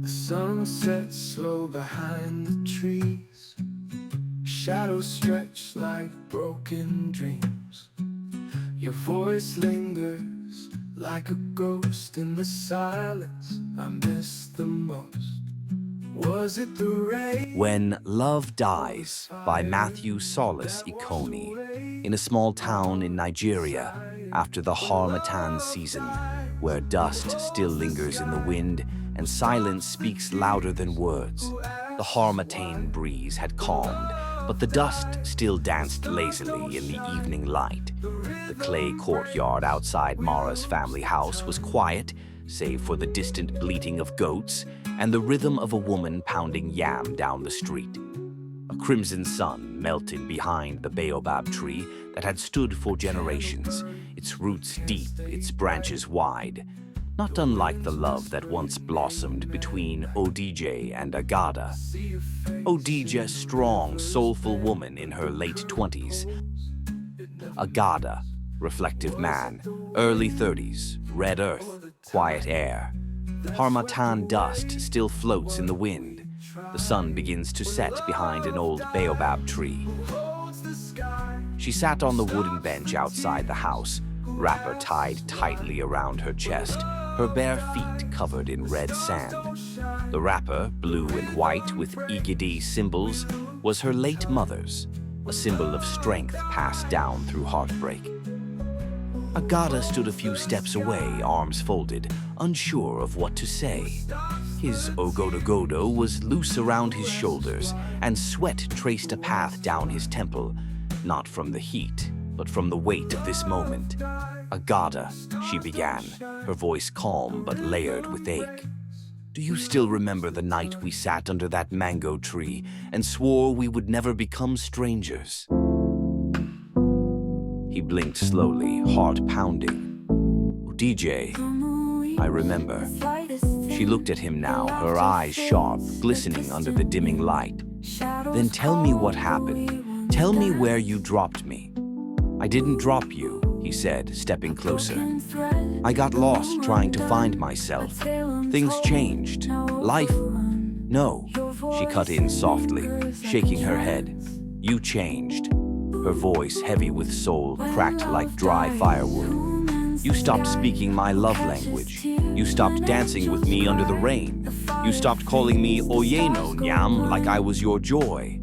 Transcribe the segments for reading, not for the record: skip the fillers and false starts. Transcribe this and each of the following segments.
The sun sets slow behind the trees. Shadows stretch like broken dreams. Your voice lingers like a ghost in the silence I miss the most. Was it the rain? When Love Dies by Matthew Solace, Ikoni, in a small town in Nigeria after the Harmattan season, where dust still lingers in the wind and silence speaks louder than words. The Harmattan breeze had calmed, but the dust still danced lazily in the evening light. The clay courtyard outside Mara's family house was quiet, save for the distant bleating of goats and the rhythm of a woman pounding yam down the street. A crimson sun melted behind the baobab tree that had stood for generations, its roots deep, its branches wide. Not unlike the love that once blossomed between Odije and Agada. Odije, strong, soulful woman in her late 20s. Agada, reflective man, early 30s, red earth, quiet air. Harmattan dust still floats in the wind. The sun begins to set behind an old baobab tree. She sat on the wooden bench outside the house, wrapper tied tightly around her chest, her bare feet covered in red sand. The wrapper, blue and white with Igidi symbols, was her late mother's, a symbol of strength passed down through heartbreak. Agada stood a few steps away, arms folded, unsure of what to say. His ogodogodo was loose around his shoulders, and sweat traced a path down his temple, not from the heat, but from the weight of this moment. Agada, she began, her voice calm but layered with ache. Do you still remember the night we sat under that mango tree and swore we would never become strangers? He blinked slowly, heart pounding. DJ, I remember. She looked at him now, her eyes sharp, glistening under the dimming light. Then tell me what happened. Tell me where you dropped me. I didn't drop you, he said, stepping closer. I got lost trying to find myself. Things changed. Life... No, she cut in softly, shaking her head. You changed. Her voice, heavy with soul, cracked like dry firewood. You stopped speaking my love language. You stopped dancing with me under the rain. You stopped calling me Oyeno Nyam like I was your joy.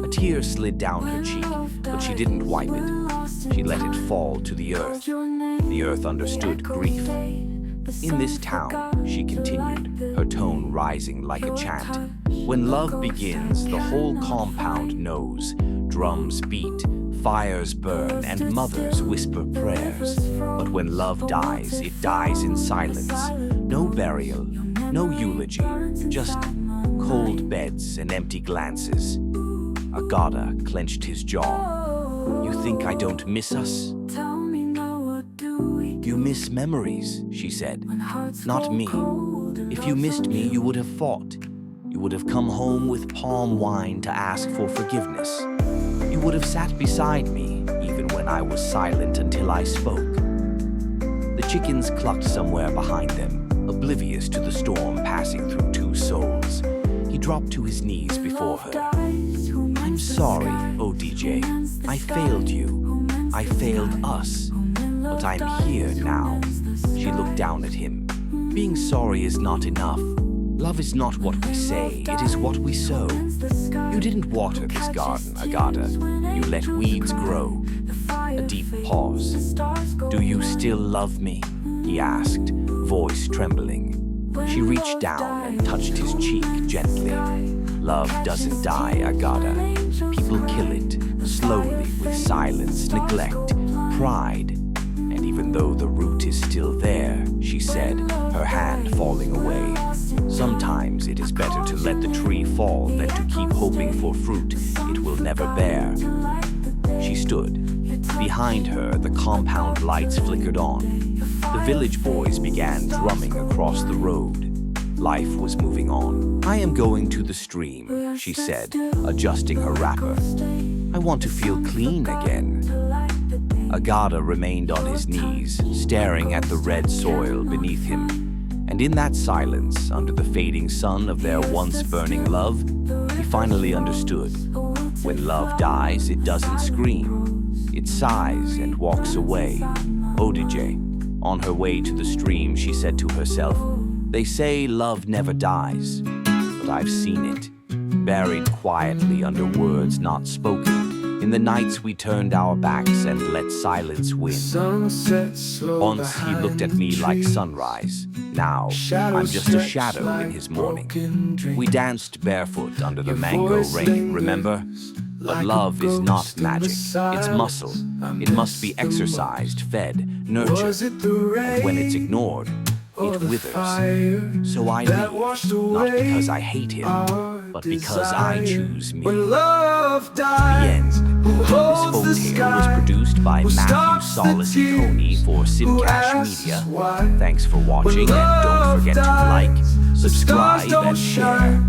A tear slid down her cheek, but she didn't wipe it. She let it fall to the earth. The earth understood grief. In this town, she continued, her tone rising like a chant. When love begins, the whole compound knows. Drums beat, fires burn, and mothers whisper prayers. But when love dies, it dies in silence. No burial, no eulogy, just cold beds and empty glances. Agada clenched his jaw. You think I don't miss us? You miss memories, she said. Not me. If you missed me, you would have fought. You would have come home with palm wine to ask for forgiveness. You would have sat beside me, even when I was silent until I spoke. The chickens clucked somewhere behind them, oblivious to the storm passing through two souls. He dropped to his knees before her. I'm sorry, ODJ. I failed you. I failed us. But I'm here now. She looked down at him. Being sorry is not enough. Love is not what we say, it is what we sow. You didn't water this garden, Agada. You let weeds grow. A deep pause. Do you still love me? He asked, voice trembling. She reached down and touched his cheek gently. Love doesn't die, Agada. People kill it, slowly, with silence, neglect, pride. And even though the root is still there, she said, her hand falling away. Sometimes it is better to let the tree fall than to keep hoping for fruit it will never bear. She stood. Behind her, the compound lights flickered on. The village boys began drumming across the road. Life was moving on. I am going to the stream, she said, adjusting her wrapper. I want to feel clean again. Agata remained on his knees, staring at the red soil beneath him. And in that silence, under the fading sun of their once burning love, he finally understood. When love dies, it doesn't scream. It sighs and walks away. Odije, on her way to the stream, she said to herself, "They say love never dies, but I've seen it, buried quietly under words not spoken. In the nights we turned our backs and let silence win. Once he looked at me like sunrise. Now I'm just a shadow in his morning. We danced barefoot under the mango rain, remember? But love is not magic, it's muscle. It must be exercised, fed, nurtured. And when it's ignored, it withers. So I leave, not because I hate him, but because I choose me." The end. This folktale was produced by Matthew Solace Ikoni for Simcash Media. Thanks for watching, and don't forget to like, subscribe, and share.